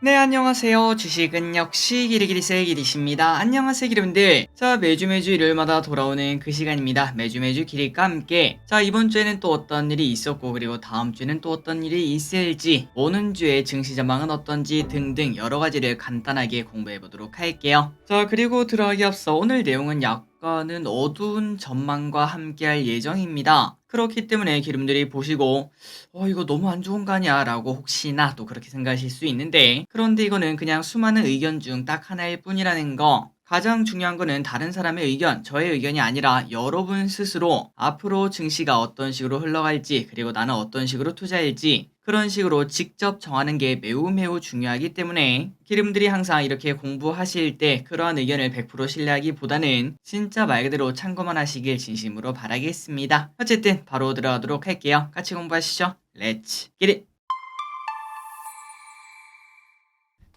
네, 안녕하세요. 주식은 역시 기리기리세의 기리십니다. 안녕하세요, 기리분들. 자, 매주 일요일마다 돌아오는 그 시간입니다. 매주 기리과 함께. 자, 이번 주에는 또 어떤 일이 있었고, 그리고 다음 주에는 또 어떤 일이 있을지, 오는 주에 증시 전망은 어떤지 등등 여러 가지를 간단하게 공부해 보도록 할게요. 자, 그리고 들어가기 앞서 오늘 내용은 약간은 어두운 전망과 함께 할 예정입니다. 그렇기 때문에 기름들이 보시고 이거 너무 안 좋은 거 아니야 라고 혹시나 또 그렇게 생각하실 수 있는데, 그런데 이거는 그냥 수많은 의견 중 딱 하나일 뿐이라는 거. 가장 중요한 거는 다른 사람의 의견, 저의 의견이 아니라 여러분 스스로 앞으로 증시가 어떤 식으로 흘러갈지, 그리고 나는 어떤 식으로 투자할지 그런 식으로 직접 정하는 게 매우 중요하기 때문에 기름들이 항상 이렇게 공부하실 때 그러한 의견을 100% 신뢰하기보다는 진짜 말 그대로 참고만 하시길 진심으로 바라겠습니다. 어쨌든 바로 들어가도록 할게요. 같이 공부하시죠. 렛츠 기릿!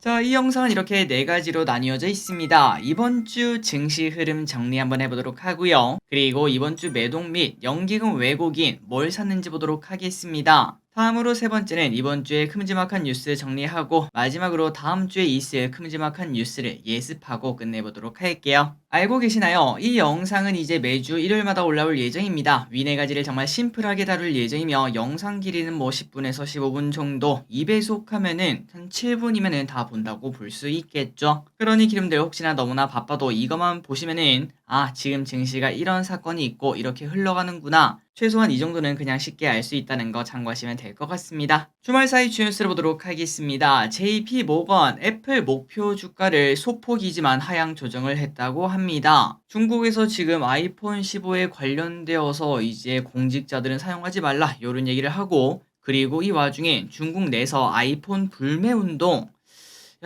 자, 이 영상은 이렇게 네 가지로 나뉘어져 있습니다. 이번 주 증시 흐름 정리 한번 해보도록 하고요. 그리고 이번 주 매동 및 연기금 왜곡인 뭘 샀는지 보도록 하겠습니다. 다음으로 세 번째는 이번 주에 큼지막한 뉴스 정리하고, 마지막으로 다음 주에 있을 큼지막한 뉴스를 예습하고 끝내보도록 할게요. 알고 계시나요? 이 영상은 이제 매주 일요일마다 올라올 예정입니다. 위 네 가지를 정말 심플하게 다룰 예정이며, 영상 길이는 뭐 10분에서 15분 정도, 2배속하면은 한 7분이면은 다 본다고 볼 수 있겠죠. 그러니 기름들 혹시나 너무나 바빠도 이것만 보시면은 지금 증시가 이런 사건이 있고 이렇게 흘러가는구나, 최소한 이 정도는 그냥 쉽게 알 수 있다는 거 참고하시면 될 것 같습니다. 주말 사이 주요 뉴스를 보도록 하겠습니다. JP 모건 애플 목표 주가를 소폭이지만 하향 조정을 했다고 합니다. 중국에서 지금 아이폰 15에 관련되어서 이제 공직자들은 사용하지 말라 이런 얘기를 하고, 그리고 이 와중에 중국 내에서 아이폰 불매 운동,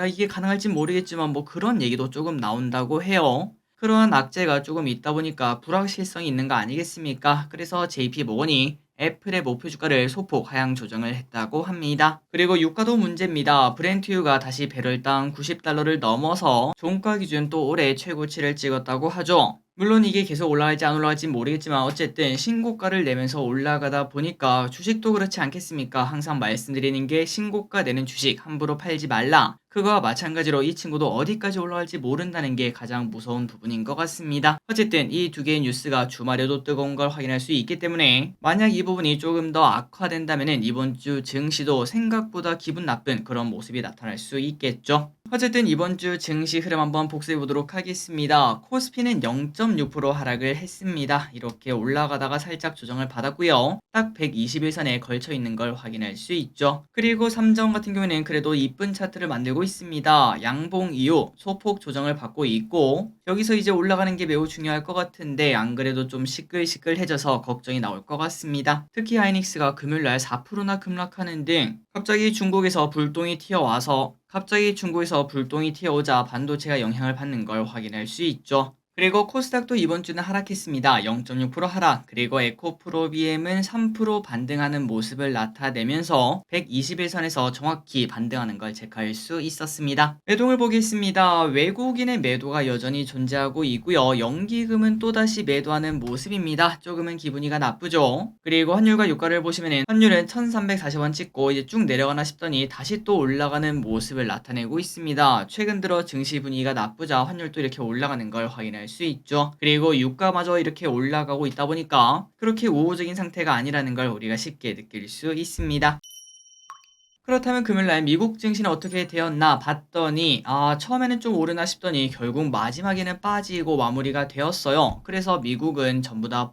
이게 가능할진 모르겠지만 뭐 그런 얘기도 조금 나온다고 해요. 그러한 악재가 조금 있다 보니까 불확실성이 있는 거 아니겠습니까? 그래서 JP모건이 애플의 목표 주가를 소폭 하향 조정을 했다고 합니다. 그리고 유가도 문제입니다. 브렌트유가 다시 배럴당 90달러를 넘어서 종가 기준 또 올해 최고치를 찍었다고 하죠. 물론 이게 계속 올라갈지 안 올라갈지 모르겠지만 어쨌든 신고가를 내면서 올라가다 보니까, 주식도 그렇지 않겠습니까? 항상 말씀드리는 게 신고가 내는 주식 함부로 팔지 말라. 그거와 마찬가지로 이 친구도 어디까지 올라갈지 모른다는 게 가장 무서운 부분인 것 같습니다. 어쨌든 이 두 개의 뉴스가 주말에도 뜨거운 걸 확인할 수 있기 때문에, 만약 이 부분이 조금 더 악화된다면 이번 주 증시도 생각보다 기분 나쁜 그런 모습이 나타날 수 있겠죠. 어쨌든 이번 주 증시 흐름 한번 복습해 보도록 하겠습니다. 코스피는 0.6% 하락을 했습니다. 이렇게 올라가다가 살짝 조정을 받았고요. 딱 121선에 걸쳐 있는 걸 확인할 수 있죠. 그리고 삼성 같은 경우에는 그래도 이쁜 차트를 만들고 있습니다. 양봉 이후 소폭 조정을 받고 있고, 여기서 이제 올라가는 게 매우 중요할 것 같은데, 안 그래도 좀 시끌시끌해져서 걱정이 나올 것 같습니다. 특히 하이닉스가 금요일날 4%나 급락하는 등 갑자기 중국에서 불똥이 튀어오자 반도체가 영향을 받는 걸 확인할 수 있죠. 그리고 코스닥도 이번 주는 하락했습니다. 0.6% 하락. 그리고 에코프로비엠은 3% 반등하는 모습을 나타내면서 121선에서 정확히 반등하는 걸 체크할 수 있었습니다. 매동을 보겠습니다. 외국인의 매도가 여전히 존재하고 있고요. 연기금은 또다시 매도하는 모습입니다. 조금은 기분이가 나쁘죠. 그리고 환율과 유가를 보시면은 환율은 1340원 찍고 이제 쭉 내려가나 싶더니 다시 또 올라가는 모습을 나타내고 있습니다. 최근 들어 증시 분위기가 나쁘자 환율도 이렇게 올라가는 걸 확인할 수 있죠. 그리고 유가마저 이렇게 올라가고 있다 보니까 그렇게 우호적인 상태가 아니라는 걸 우리가 쉽게 느낄 수 있습니다. 그렇다면 금요일날 미국 증시는 어떻게 되었나 봤더니, 처음에는 좀 오르나 싶더니 결국 마지막에는 빠지고 마무리가 되었어요. 그래서 미국은 전부 다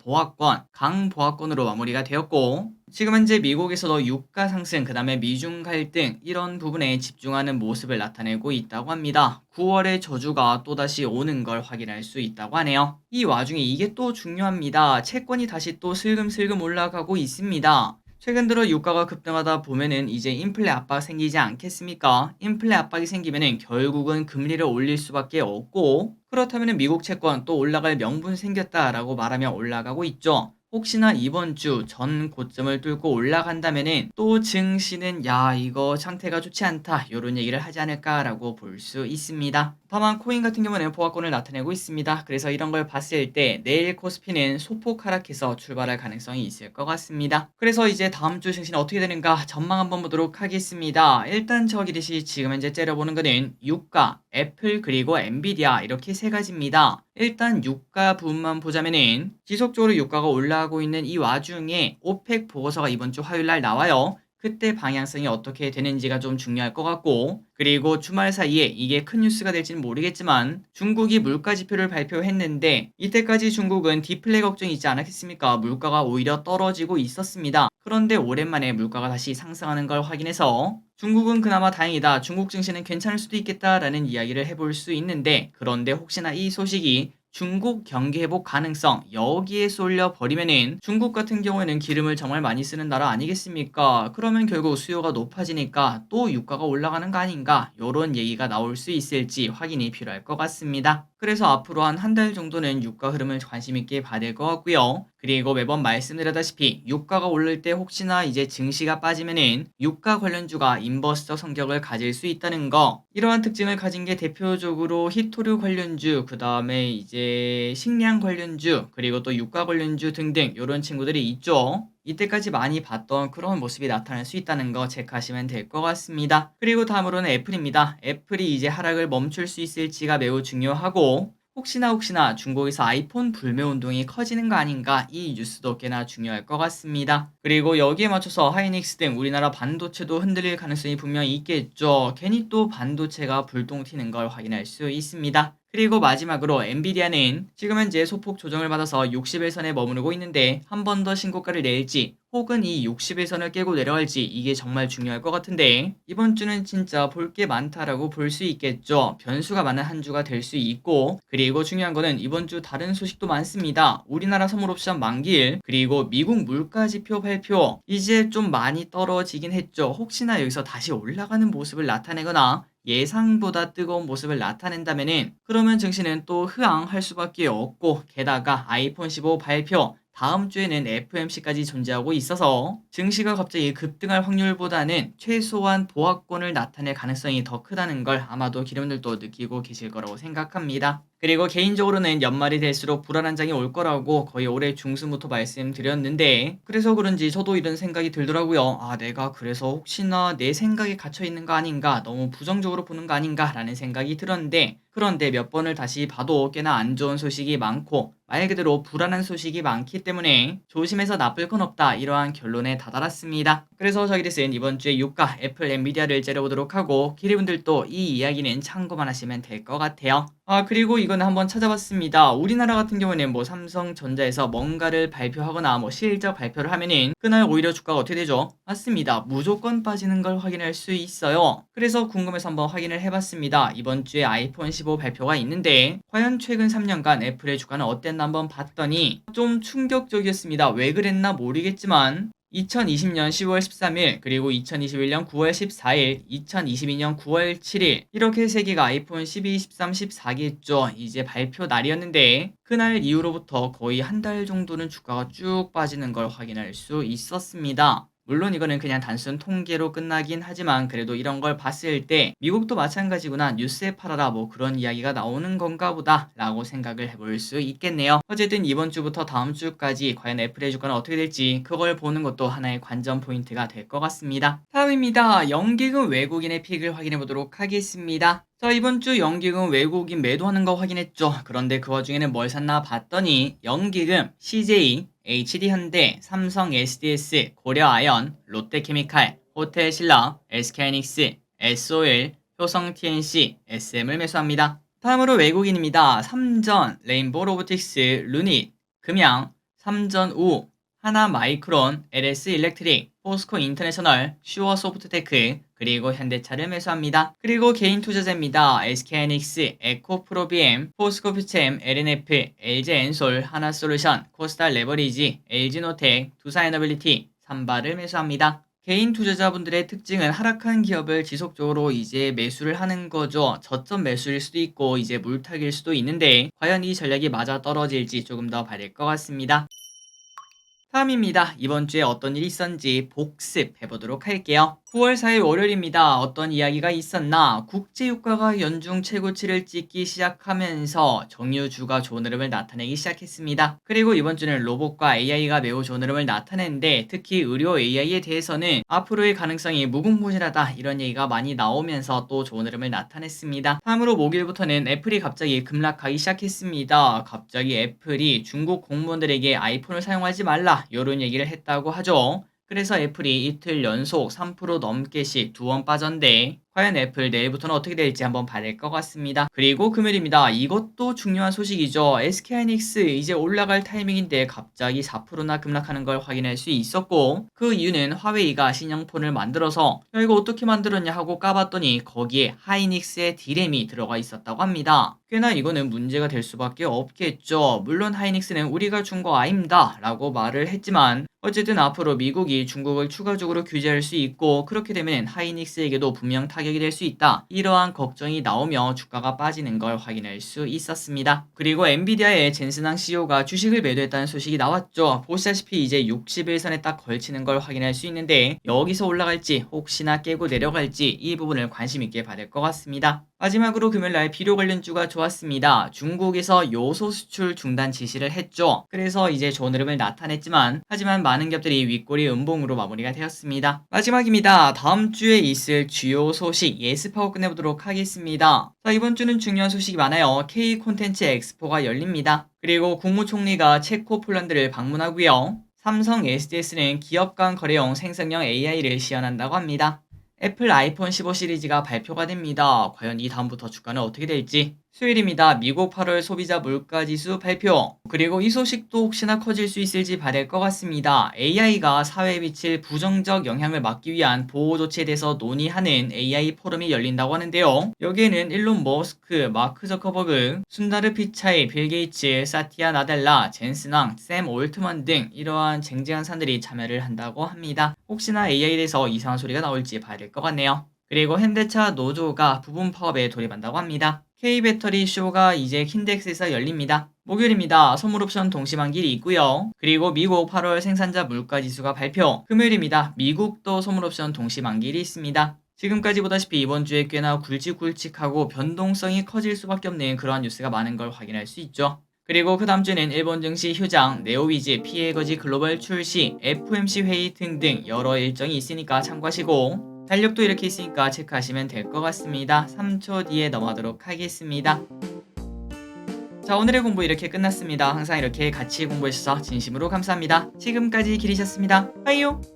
강보합권으로 마무리가 되었고, 지금 현재 미국에서도 유가 상승, 그 다음에 미중 갈등 이런 부분에 집중하는 모습을 나타내고 있다고 합니다. 9월의 저주가 또다시 오는 걸 확인할 수 있다고 하네요. 이 와중에 이게 또 중요합니다. 채권이 다시 또 슬금슬금 올라가고 있습니다. 최근 들어 유가가 급등하다 보면은 이제 인플레 압박 생기지 않겠습니까? 인플레 압박이 생기면은 결국은 금리를 올릴 수밖에 없고, 그렇다면은 미국 채권 또 올라갈 명분 생겼다라고 말하면 올라가고 있죠. 혹시나 이번 주 전 고점을 뚫고 올라간다면은 또 증시는 야 이거 상태가 좋지 않다 요런 얘기를 하지 않을까라고 볼 수 있습니다. 다만 코인 같은 경우는 보합권을 나타내고 있습니다. 그래서 이런 걸 봤을 때 내일 코스피는 소폭 하락해서 출발할 가능성이 있을 것 같습니다. 그래서 이제 다음 주 증시는 어떻게 되는가 전망 한번 보도록 하겠습니다. 일단 저기듯이 지금 현재 째려보는 거는 유가, 애플 그리고 엔비디아 이렇게 세 가지입니다. 일단 유가 부분만 보자면은 지속적으로 유가가 올라가고 있는 이 와중에 오펙 보고서가 이번 주 화요일 날 나와요. 그때 방향성이 어떻게 되는지가 좀 중요할 것 같고, 그리고 주말 사이에 이게 큰 뉴스가 될지는 모르겠지만 중국이 물가 지표를 발표했는데 이때까지 중국은 디플레 걱정이 있지 않았겠습니까? 물가가 오히려 떨어지고 있었습니다. 그런데 오랜만에 물가가 다시 상승하는 걸 확인해서 중국은 그나마 다행이다. 중국 증시는 괜찮을 수도 있겠다라는 이야기를 해볼 수 있는데, 그런데 혹시나 이 소식이 중국 경기 회복 가능성 여기에 쏠려 버리면은 중국 같은 경우에는 기름을 정말 많이 쓰는 나라 아니겠습니까? 그러면 결국 수요가 높아지니까 또 유가가 올라가는 거 아닌가? 요런 얘기가 나올 수 있을지 확인이 필요할 것 같습니다. 그래서 앞으로 한 한 달 정도는 유가 흐름을 관심 있게 봐야 될 것 같고요. 그리고 매번 말씀드렸다시피 유가가 오를 때 혹시나 이제 증시가 빠지면은 유가 관련주가 인버스적 성격을 가질 수 있다는 거, 이러한 특징을 가진 게 대표적으로 히토류 관련주, 그 다음에 이제 식량 관련주, 그리고 또 유가 관련주 등등 이런 친구들이 있죠. 이때까지 많이 봤던 그런 모습이 나타날 수 있다는 거 체크하시면 될 것 같습니다. 그리고 다음으로는 애플입니다. 애플이 이제 하락을 멈출 수 있을지가 매우 중요하고, 혹시나 중국에서 아이폰 불매 운동이 커지는 거 아닌가, 이 뉴스도 꽤나 중요할 것 같습니다. 그리고 여기에 맞춰서 하이닉스 등 우리나라 반도체도 흔들릴 가능성이 분명히 있겠죠. 괜히 또 반도체가 불똥 튀는 걸 확인할 수 있습니다. 그리고 마지막으로 엔비디아는 지금 현재 소폭 조정을 받아서 60일선에 머무르고 있는데 한 번 더 신고가를 낼지 혹은 이 60일선을 깨고 내려갈지 이게 정말 중요할 것 같은데, 이번 주는 진짜 볼 게 많다라고 볼 수 있겠죠. 변수가 많은 한 주가 될 수 있고, 그리고 중요한 거는 이번 주 다른 소식도 많습니다. 우리나라 선물옵션 만기일, 그리고 미국 물가지표 발표, 이제 좀 많이 떨어지긴 했죠. 혹시나 여기서 다시 올라가는 모습을 나타내거나 예상보다 뜨거운 모습을 나타낸다면은 그러면 증시는 또 흐앙할 수밖에 없고, 게다가 아이폰 15 발표 다음 주에는 FOMC까지 존재하고 있어서 증시가 갑자기 급등할 확률보다는 최소한 보합권을 나타낼 가능성이 더 크다는 걸 아마도 기름들도 느끼고 계실 거라고 생각합니다. 그리고 개인적으로는 연말이 될수록 불안한 장이 올 거라고 거의 올해 중순부터 말씀드렸는데, 그래서 그런지 저도 이런 생각이 들더라고요. 아, 내가 그래서 혹시나 내 생각에 갇혀 있는 거 아닌가, 너무 부정적으로 보는 거 아닌가 라는 생각이 들었는데, 그런데 몇 번을 다시 봐도 꽤나 안 좋은 소식이 많고 말 그대로 불안한 소식이 많기 때문에 조심해서 나쁠 건 없다, 이러한 결론에 다다랐습니다. 그래서 저희들은 이번 주에 유가, 애플, 엔비디아를 째려보도록 하고, 기리분들도 이 이야기는 참고만 하시면 될 것 같아요. 그리고 이거는 한번 찾아봤습니다. 우리나라 같은 경우에는 뭐 삼성전자에서 뭔가를 발표하거나 뭐 실적 발표를 하면은 그날 오히려 주가가 어떻게 되죠? 맞습니다. 무조건 빠지는 걸 확인할 수 있어요. 그래서 궁금해서 한번 확인을 해봤습니다. 이번 주에 아이폰 15 발표가 있는데 과연 최근 3년간 애플의 주가는 어땠나 한번 봤더니 좀 충격적이었습니다. 왜 그랬나 모르겠지만 2020년 10월 13일, 그리고 2021년 9월 14일, 2022년 9월 7일 이렇게 세 개가 아이폰 12, 13, 14기였죠. 이제 발표 날이었는데 그날 이후로부터 거의 한 달 정도는 주가가 쭉 빠지는 걸 확인할 수 있었습니다. 물론 이거는 그냥 단순 통계로 끝나긴 하지만 그래도 이런 걸 봤을 때 미국도 마찬가지구나, 뉴스에 팔아라, 뭐 그런 이야기가 나오는 건가 보다 라고 생각을 해볼 수 있겠네요. 어쨌든 이번 주부터 다음 주까지 과연 애플의 주가는 어떻게 될지 그걸 보는 것도 하나의 관전 포인트가 될 것 같습니다. 다음입니다. 연기금 외국인의 픽을 확인해 보도록 하겠습니다. 자, 이번 주 연기금 외국인 매도하는 거 확인했죠. 그런데 그 와중에는 뭘 샀나 봤더니 연기금, CJ, HD현대, 삼성 SDS, 고려아연, 롯데케미칼, 호텔신라, SK하이닉스, SOL, 효성TNC, SM을 매수합니다. 다음으로 외국인입니다. 삼전, 레인보우로보틱스, 루닛, 금양, 삼전우, 하나마이크론, LS일렉트릭, 포스코 인터내셔널, 슈어소프트테크, 그리고 현대차를 매수합니다. 그리고 개인 투자자입니다. SK하이닉스, 에코프로비엠, 포스코퓨챔, LNF, LG엔솔, 하나솔루션, 코스탈 레버리지, LG노텍, 두산에너빌리티, 삼바를 매수합니다. 개인 투자자분들의 특징은 하락한 기업을 지속적으로 이제 매수를 하는 거죠. 저점 매수일 수도 있고 이제 물타기일 수도 있는데 과연 이 전략이 맞아 떨어질지 조금 더 봐야 될 것 같습니다. 다음입니다. 이번 주에 어떤 일이 있었는지 복습해 보도록 할게요. 9월 4일 월요일입니다. 어떤 이야기가 있었나? 국제유가가 연중 최고치를 찍기 시작하면서 정유주가 좋은 흐름을 나타내기 시작했습니다. 그리고 이번 주는 로봇과 AI가 매우 좋은 흐름을 나타내는데 특히 의료 AI에 대해서는 앞으로의 가능성이 무궁무진하다 이런 얘기가 많이 나오면서 또 좋은 흐름을 나타냈습니다. 다음으로 목요일부터는 애플이 갑자기 급락하기 시작했습니다. 갑자기 애플이 중국 공무원들에게 아이폰을 사용하지 말라 이런 얘기를 했다고 하죠. 그래서 애플이 이틀 연속 3% 넘게씩 2번 빠졌는데 과연 애플 내일부터는 어떻게 될지 한번 봐야 될 것 같습니다. 그리고 금요일입니다. 이것도 중요한 소식이죠. SK하이닉스 이제 올라갈 타이밍인데 갑자기 4%나 급락하는 걸 확인할 수 있었고 그 이유는 화웨이가 신형폰을 만들어서 야 이거 어떻게 만들었냐 하고 까봤더니 거기에 하이닉스의 D램이 들어가 있었다고 합니다. 꽤나 이거는 문제가 될 수밖에 없겠죠. 물론 하이닉스는 우리가 준 거 아닙니다 라고 말을 했지만 어쨌든 앞으로 미국이 중국을 추가적으로 규제할 수 있고 그렇게 되면 하이닉스에게도 분명 타격이 될 수 있다. 이러한 걱정이 나오며 주가가 빠지는 걸 확인할 수 있었습니다. 그리고 엔비디아의 젠슨항 CEO가 주식을 매도했다는 소식이 나왔죠. 보시다시피 이제 60일선에 딱 걸치는 걸 확인할 수 있는데 여기서 올라갈지 혹시나 깨고 내려갈지 이 부분을 관심 있게 봐야 될 것 같습니다. 마지막으로 금요일날 비료 관련주가 좋았습니다. 중국에서 요소 수출 중단 지시를 했죠. 그래서 이제 좋은 흐름을 나타냈지만 하지만 많은 겹들이 윗꼬리 음봉으로 마무리가 되었습니다. 마지막입니다. 다음 주에 있을 주요 소식 예습하고 끝내보도록 하겠습니다. 자, 이번 주는 중요한 소식이 많아요. K 콘텐츠 엑스포가 열립니다. 그리고 국무총리가 체코 폴란드를 방문하고요. 삼성 SDS는 기업 간 거래용 생성형 AI를 시연한다고 합니다. 애플 아이폰 15 시리즈가 발표가 됩니다. 과연 이 다음부터 주가는 어떻게 될지. 수요일입니다. 미국 8월 소비자 물가지수 발표. 그리고 이 소식도 혹시나 커질 수 있을지 봐야 될 것 같습니다. AI가 사회에 미칠 부정적 영향을 막기 위한 보호 조치에 대해서 논의하는 AI 포럼이 열린다고 하는데요. 여기에는 일론 머스크, 마크 저커버그, 순다르 피차이, 빌 게이츠, 사티아 나델라, 젠슨왕, 샘 올트먼 등 이러한 쟁쟁한 사람들이 참여를 한다고 합니다. 혹시나 AI에 대해서 이상한 소리가 나올지 봐야 될 것 같네요. 그리고 현대차 노조가 부분 파업에 돌입한다고 합니다. K배터리 쇼가 이제 킨덱스에서 열립니다. 목요일입니다. 선물옵션 동시만기일이 있고요. 그리고 미국 8월 생산자 물가지수가 발표. 금요일입니다. 미국도 선물옵션 동시만기일이 있습니다. 지금까지 보다시피 이번 주에 꽤나 굵직굵직하고 변동성이 커질 수밖에 없는 그러한 뉴스가 많은 걸 확인할 수 있죠. 그리고 그 다음 주에는 일본 증시 휴장, 네오위즈, 피해거지 글로벌 출시, FOMC 회의 등등 여러 일정이 있으니까 참고하시고 달력도 이렇게 있으니까 체크하시면 될 것 같습니다. 3초 뒤에 넘어가도록 하겠습니다. 자, 오늘의 공부 이렇게 끝났습니다. 항상 이렇게 같이 공부해주셔서 진심으로 감사합니다. 지금까지 길이셨습니다. 빠이요.